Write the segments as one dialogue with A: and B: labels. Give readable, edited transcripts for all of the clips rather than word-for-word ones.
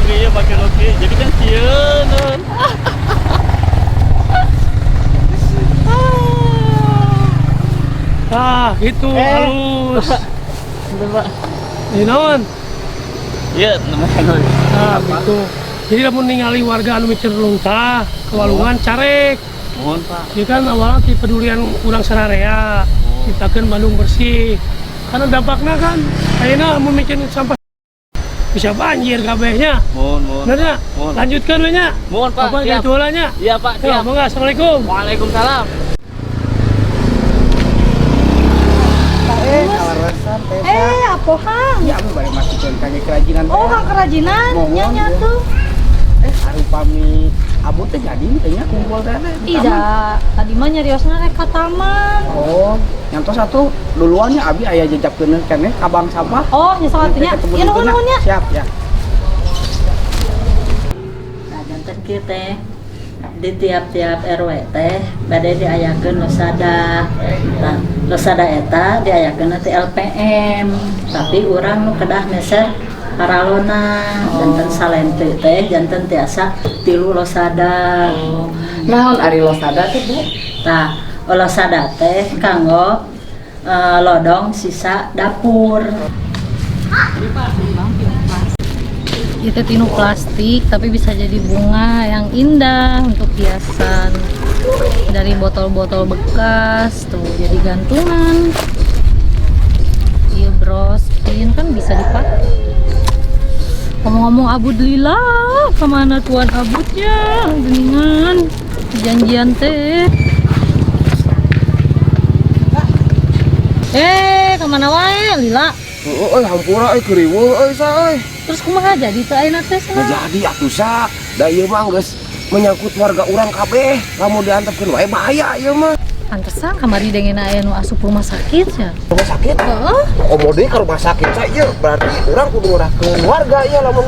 A: loki ya pakai loki. Jadi kan sieun.
B: Gitu halus.
A: Bener, Pak.
B: Ini naon?
A: Iya, namanya.
B: Gitu. Jadi lamun ningali warga anu micer lunta ke walungan carek.
A: Mohon, Pak.
B: Ieu kan awalnya ti pedulian urang sararea. Ciptakeun Bandung bersih. Karena dampaknya kan ayeuna mun miceun sampah bisa banjir kabehnya.
A: Mohon.
B: Bener ya?
A: Mohon.
B: Lanjutkan we nya.
A: Mohon, Pak.
B: Apa
A: Siap.
B: jualannya?
A: Iya, Pak.
B: Ya,
A: Siap.
B: monggo. Assalamualaikum.
A: Waalaikumsalam.
C: Apa Kang?
D: Ya, aku balik masukin kaki kerajinan.
C: Oh, Kang kerajinan
D: Mohon,
C: nyanya
D: ya.
C: tuh.
D: Harupami abu teh jadi tanya kumpul teh.
C: Tidak, tadi mah nyariosna rek ka taman.
D: Oh, nyantos satu duluannya abi aya jejapkeun keneh ka bank sampah.
C: Oh, nya salatnya. Ya nuhun nya.
D: Siap ya.
E: Nah, janten kieu teh di tiap-tiap RW teh bade diayakeun losada. Nah, losada eta diayakeun ti LPM. Tapi urang nu kedah meser paralona, janten salente teh janten tiasa 3 losada.
F: Naon ari losada teh, Bu?
E: Tah, losada teh kanggo lodong sisa dapur.
C: Itu tinu plastik tapi bisa jadi bunga yang indah untuk hiasan. Dari botol-botol bekas tuh jadi gantungan. Iya bros, pin kan bisa dipakai. Ngomong-ngomong abud lila, kemana tuan abudnya? Geningan, janjian teh. Kemana wae lila?
D: Hampura keriweuh sa
C: Terus kumaha jadi teh ayeuna teh
D: Nah, jadi atuh sa, da ieu mah geus menyangkut warga urang kabeh. Lamun diantepkeun wae bahaya ieu mah.
C: Pantesan kamari dengen aya nu asup rumah sakit ya.
D: Rumah sakit?
C: Heeh.
D: Komode ka rumah sakit sa ieu berarti urang kudu ngerahkeun warga ieu lamun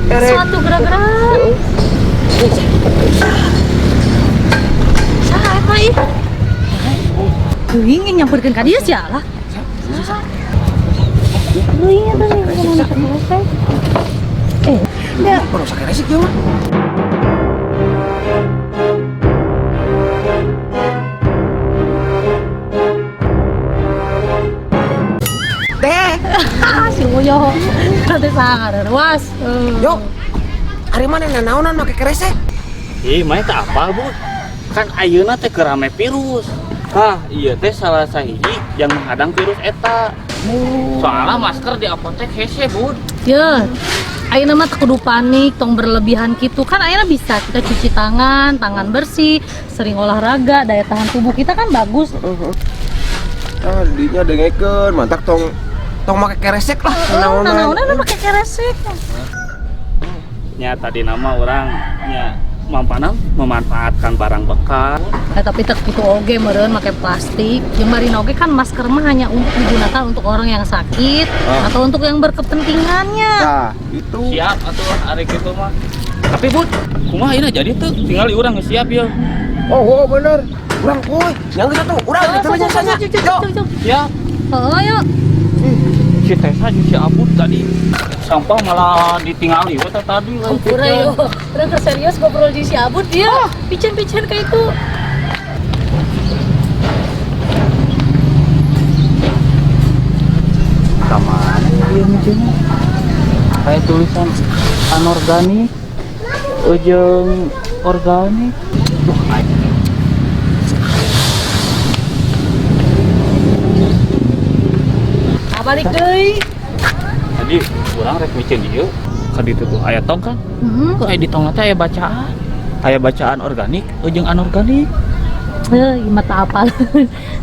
D: erek.
C: Satu gerak-gerak. Saha eta ieu? Teuing nyamperkeun ka dieu sia lah. Teuing eta nih. Ya.
D: Kalau sakit resik ieu mah.
C: Si Uyo. Teh saha was.
D: Yo. Ari mana nanaonan make keresek?
A: Ih, mah teh apal, Bu? Kan ayeuna teh kerame virus. Iya teh salah sahiji yang menghadang virus eta. Soalnya masker di apotek hese, Bu.
C: Ya. Ayeuna mah kudu panik, tong berlebihan gitu. Kan ayeuna bisa kita cuci tangan bersih, sering olahraga, daya tahan tubuh kita kan bagus.
D: Dinya dengekeun, mantak tong make keresek lah.
C: Nanaonan make keresek.
A: Nya tadi nama orang nya mampana memanfaatkan barang bekas.
C: Tapi tek itu oge meureun make plastik. Jeung bari oge kan masker mah hanya untuk digunakan untuk orang yang sakit atau untuk yang berkepentingannya.
D: Nah, itu.
A: Siap atuh ari kitu mah. Tapi Bu, kumaha ieu jadi tuh tinggal urang geus siap ya.
D: Oh, bener. Urang kuy, yang geus atuh, urang di tengah jasanya. Yo.
A: Siap.
C: Heeh, yuk.
A: Si Tessa si Abud tadi sampah malah ditinggali we tadi.
C: Udah yuk. Udah serius ngobrol di si Abud dia. Picen-picen kayak itu.
A: Taman ieu mungkin. Kayak tulisan anorganik jeung organik.
C: Balik deui.
A: Tadi urang rek micen dieu ka ditu tuh aya tong kan. Kok aya di tongna teh aya bacaan. Aya bacaan organik jeung anorganik.
C: Heuh, mata apal.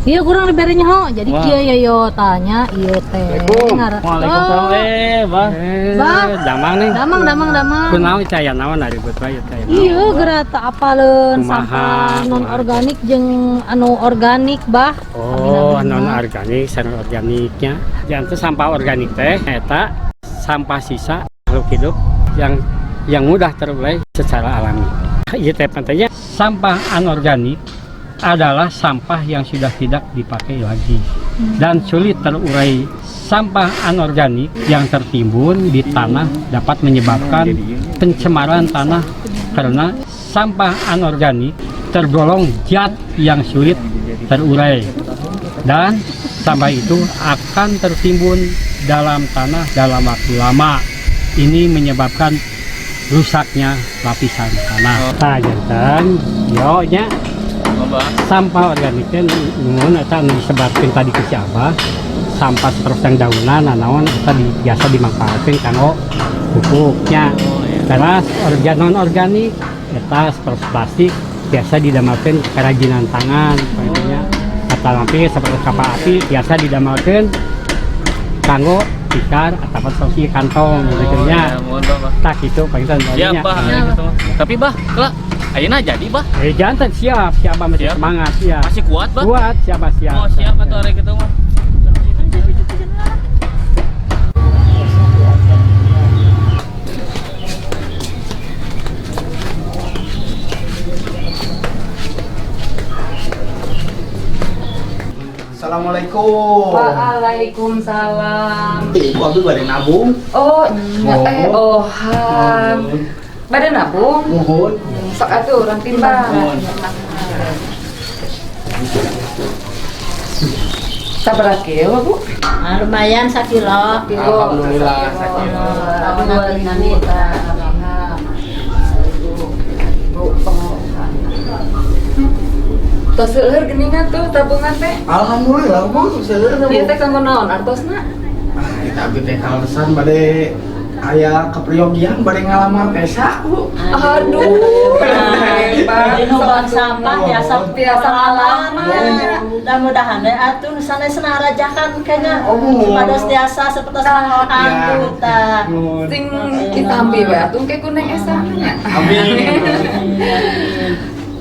C: Iya kurang dibere nyaho. Jadi
A: Wah.
C: kieu ya yo tanya ieu teh.
A: Waalaikumsalam Bang.
C: Bang.
A: Damang nih.
C: Damang.
A: Kunaon caya naon ari buat bae caya.
C: Iya gerata apaleun
A: Kumaha,
C: sampah non organik jeung anu organik bah.
G: Oh, non organik, non organiknya. Jangan sampah organik teh eta sampah sisa makhluk hidup yang mudah terurai secara alami. Ieu teh pentingnya sampah anorganik adalah sampah yang sudah tidak dipakai lagi dan sulit terurai sampah anorganik yang tertimbun di tanah dapat menyebabkan pencemaran tanah karena sampah anorganik tergolong zat yang sulit terurai dan sampah itu akan tertimbun dalam tanah dalam waktu lama. Ini menyebabkan rusaknya lapisan tanah. Nah, jantan, yo nya sampah organiknya nuhun eta disebutkeun tadi ke si Abah. Sampah seperti yang daunan nanaon eta biasa dimanfaatkeun kanggo pupuknya. Karena non organik eta seperti plastik biasa didamelkeun kerajinan tangan pokoknya. Atau lampi seperti kapal api biasa didamelkeun kanggo tikar atau sosi kantong gitu nya. Tak gitu pagitan
A: Siap, Bah. Tapi Bah, kelak ayeuna jadi, Bah.
G: Jantan siap masih
A: Siap.
G: semangat ya.
A: Masih kuat, Bah?
G: Kuat siap.
A: Oh, siap atuh arek kitu mah.
H: Assalamualaikum.
F: Waalaikumsalam.
H: Ibu abdi bade nabung.
F: Oh, Bade nabung.
H: Mohon.
F: Sok atuh urang timbang. Sabaraha kieu, Bu?
E: Lumayan sakilo.
H: Alhamdulillah.
F: Tos seueur geuningan tuh tabungan teh.
H: Alhamdulillah, Bu. Seueur
F: Ieu teh kanggo naon artosna?
H: Kita abdi teh kalesan bade aya kepriogian bade ngalamar pesa, Bu.
F: Aduh.
E: Di numpang sampah biasa
F: lama.
E: Mudah-mudahan deh atuh sanes narajakan kayaknya
H: Oh.
E: pada tiasa seperti hantu ta.
F: Sing ditampi we atuh ke kuneng esa nya.
H: Amin.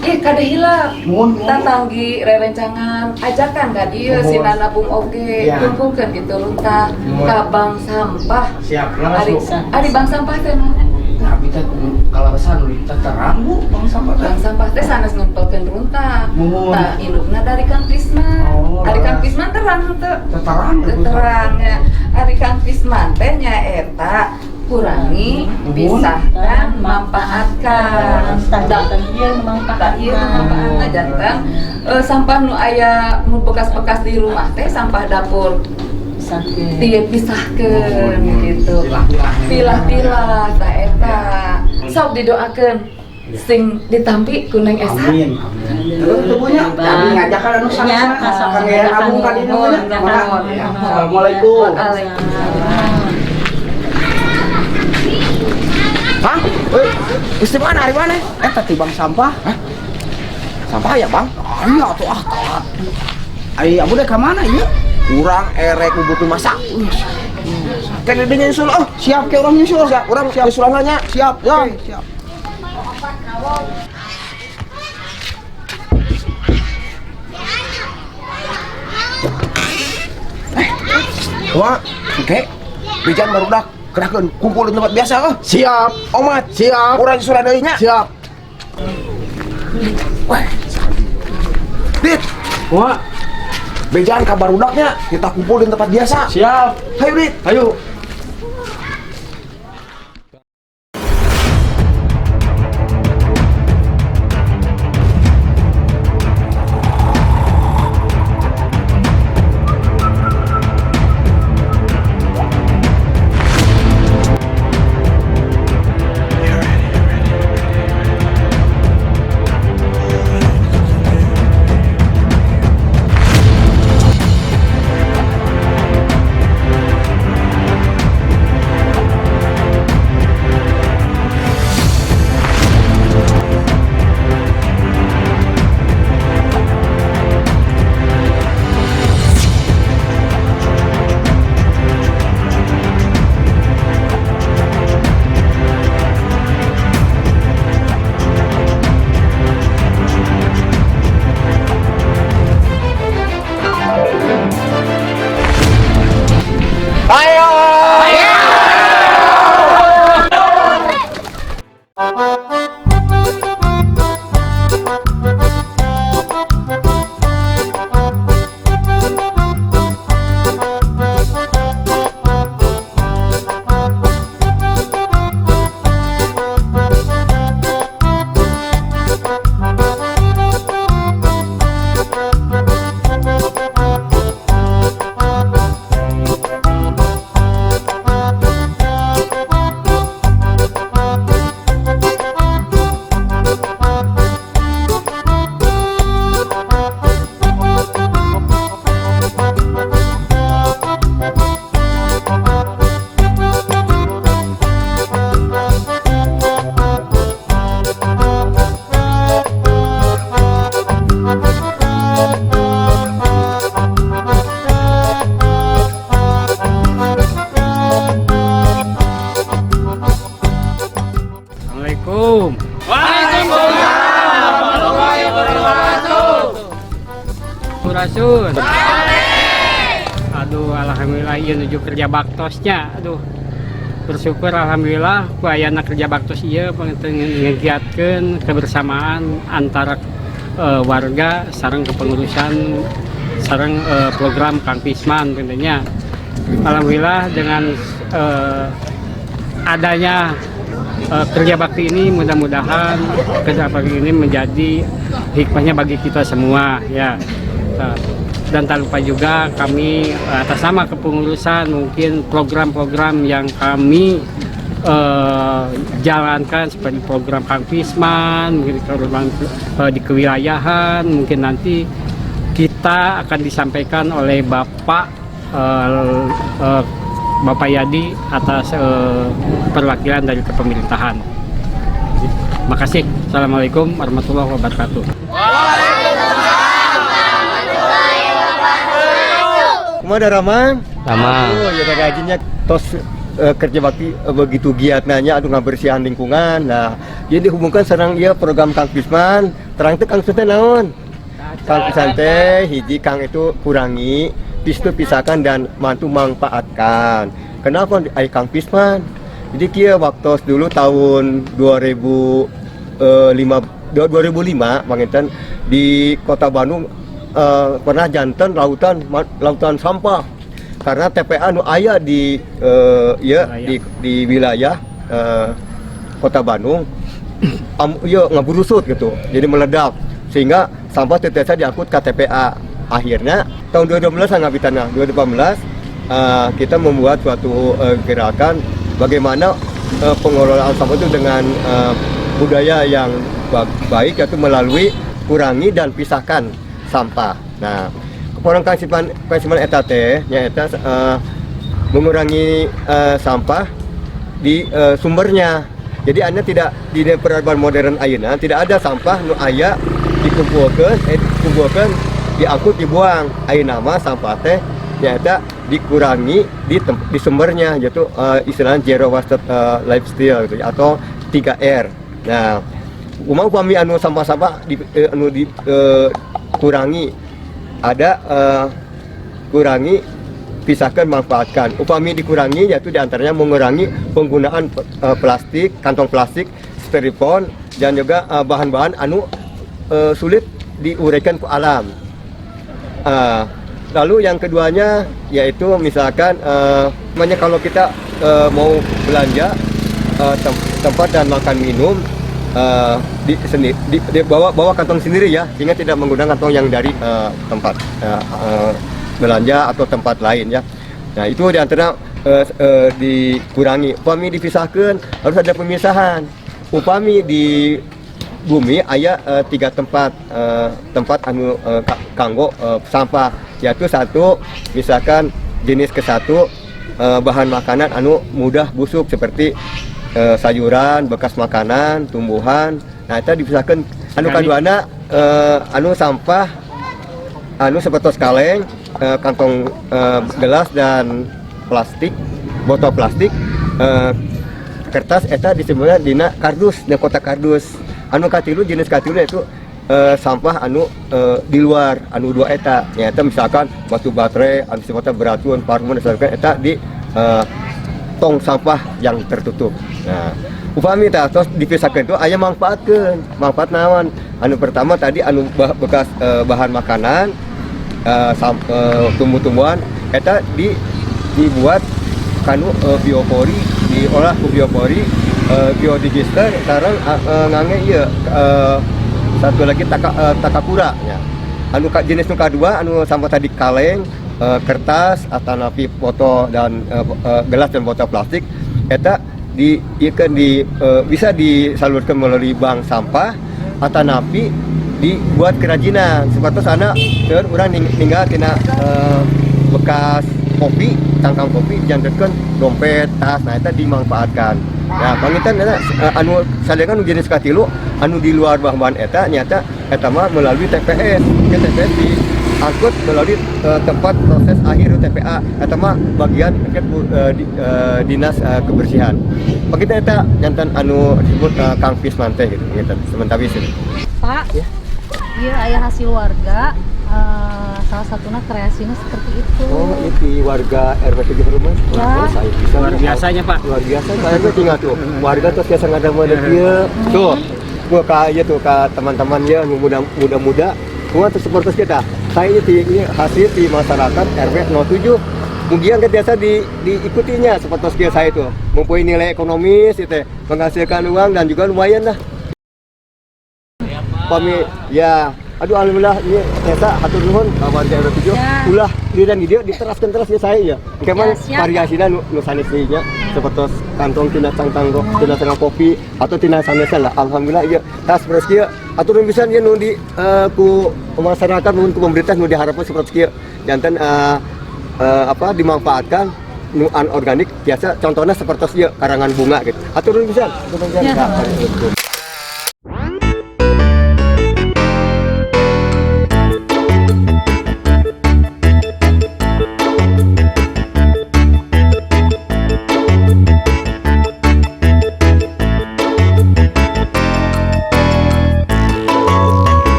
F: Ih, kada hilap.
H: Mohon.
F: Tatanggi rerencangan ajakan ka dieu
H: Mohon.
F: si nabung oge
H: Ya.
F: kumpulkeun kitu lunta
H: Mohon.
F: ka bank sampah.
H: Siap, langsung.
F: Ari bank sampah teh naon?
H: Abdi teh kalesan teh terang, Bu. Bang sampah teh.
F: Bank sampah teh sanes ngumpulkeun runta.
H: Mohon.
F: Tah indukna dari Kang Pisman.
H: Oh,
F: Ari Kang
H: laras.
F: Pisman terang teu.
H: Terang, Bu.
F: Terang ya. Ari Kang Pisman teh nyaeta kurangi, pisahkan, manfaatkan.
E: Tanda-tanda dia
F: Tak iya manfaatna jantan sampah nu aya nu bekas-bekas di rumah teh sampah dapur dipisahkeun gitu. Pilah-pilah ta eta. Sok didoakeun sing ditampi ku Neng Esa.
H: Amin. Terus tubuhnya kami ngajakan anu sana kang ya abung ka dieu nya. Assalamualaikum. Bang, gusti mana hari mana? Tadi bang sampah. Hah? Sampah ya bang? Iya tuh taat. Ayo abu deh kemana ya? Kurang erek butuh masak. Kayak dia nyusul, siap kayak orang nyusul. Siap, orang siap nyusulannya. Siap, ya. Siap. Wah, oke. Bijan barudak. Kerahkan kumpul di tempat biasa. Siap. Omat, siap. Urang surat deui-nya. Siap. Wah. Dit. Wah. Bejan kabar udaknya. Kita kumpul di tempat biasa. Siap. Ayo, Dit. Ayo.
G: Assalamualaikum. Rasul. Aduh, alhamdulillah iya nuju kerja baktosnya. Aduh, bersyukur alhamdulillah bayana kerja baktos iya ngegiatkeun kebersamaan antara warga sareng kepengurusan sareng program Kang Pisman tentunya. Alhamdulillah dengan adanya kerja bakti ini mudah-mudahan kerja bakti ini menjadi hikmahnya bagi kita semua ya. Dan tak lupa juga kami atas nama kepengurusan mungkin program-program yang kami jalankan seperti program Kang Pisman, mungkin program di kewilayahan, mungkin nanti kita akan disampaikan oleh Bapak Yadi atas perwakilan dari kepemerintahan. Makasih. Assalamualaikum warahmatullahi wabarakatuh.
I: Ada Ramang?
G: Ramang.
I: Oh, ya gajinya tos kerja bakti begitu giat nanya aduh ngabersihan lingkungan. Nah, jadi dihubungkan sareng ieu program Kang Pisman. Terang teh Kang teh naon? Kang Pisman teh hiji Kang itu kurangi, pistu pisahkan dan mantu manfaatkan. Kenapa ai Kang Pisman? Jadi kieu waktu dulu tahun 2005 manginten di Kota Bandung pernah jantan lautan sampah karena TPA nu aya di di wilayah Kota Bandung ngaburusut gitu, jadi meledak sehingga sampah tetesa diangkut ke TPA. Akhirnya tahun 2012 ngabitanna 2018 kita membuat suatu gerakan bagaimana pengelolaan sampah itu dengan budaya yang baik, yaitu melalui kurangi dan pisahkan sampah. Nah, orang Kang Pisman eta teh nyaeta mengurangi sampah di sumbernya. Jadi anda tidak di peradaban modern ayeuna tidak ada sampah nu aya dikumpulkeun diangkut dibuang. Ayeuna mah sampah teh nyaeta dikurangi di sumbernya, yaitu istilahnya zero waste lifestyle gitu, atau 3R. Nah, upami anu sampah-sampah kurangi ada kurangi pisahkan manfaatkan. Upami dikurangi yaitu diantaranya mengurangi penggunaan plastik, kantong plastik, styrofoam dan juga bahan-bahan anu sulit diuraikan ke alam. Lalu yang keduanya yaitu misalkan kalau kita mau belanja tempat dan makan minum bawa kantong sendiri ya, sehingga tidak menggunakan kantong yang dari tempat belanja atau tempat lain ya. Nah itu diantara dikurangi. Upami dipisahkan harus ada pemisahan. Upami di bumi aya 3 tempat anu kanggo sampah, yaitu satu misalkan jenis ke-1 bahan makanan anu mudah busuk seperti sayuran, bekas makanan, tumbuhan. Nah, itu dipisahkan. Anu kaduana anu sampah anu seperti kaleng, kantong gelas dan plastik, botol plastik, kertas eta disebutna dina kardus, dina kotak kardus. Anu katilu jenis katilu itu sampah anu di luar anu 2 eta. Nyata misalkan batu baterai, anu sifatnya beracun, parfum dan sebagainya eta di tong sampah yang tertutup. Nah, upami tos dipisahkan itu aya manfaatkeun. Manfaat naon? Anu pertama tadi anu bekas bahan makanan, tumbuh-tumbuhan eta dibuat kanu biopori, diolah ku biopori, biodigester sareng ngangge ieu satu lagi takakura ya. Anu jenis nu kadua anu sampah tadi kaleng, kertas atanapi botol dan gelas dan botol plastik eta bisa disalurkan melalui bank sampah atanapi dibuat kerajinan seperti sana dan urang ninggal tina bekas kopi, tangkang kopi jantekeun dompet, tas, nah eta dimanfaatkan. Nah, pangitan anu salengan nu jenis katilu anu di luar bahan eta nyata eta mah melalui TPS. TPS diangkut melalui tempat proses akhir TPA eta mah bagian dinas kebersihan. Begitu eta jantan anu disebut Kang Pisman teh gitu ngeten sementara ieu.
C: Pak, iya ayah hasil warga, salah satunya kreasinya seperti itu.
I: Oh, ini warga RW 7 rumah.
C: Ya.
I: Saya bisa
G: Luar biasanya Pak.
I: luar biasa. Saya tuh tinggal tuh. Warga tuh biasa ngada mode dia. Tuh. Gua kaya tuh ke teman-teman ya muda-muda. Gua tuh seperti kita. Saya ini hasil di masyarakat RW 07. Kemudian biasa diikutinya seperti saya itu. Mempunyai nilai ekonomis itu, menghasilkan uang dan juga lumayan lah. Kami ya, aduh alhamdulillah ini desa hatur nuhun warga RW 7 ulah di dan dia diteraskan terus ya saya ya. Keman variasinya nu sanesnya seperti kantong tina cangtanggo, tina setengah kopi atau tina sanesan lah. Alhamdulillah ya tas beres kieu atur bisa ya nu di ku masyarakat nu ku pemerintah nu diharapkan seperti kieu. Janten dimanfaatkan nu anorganik biasa contohnya seperti karangan bunga gitu. Atur bisa.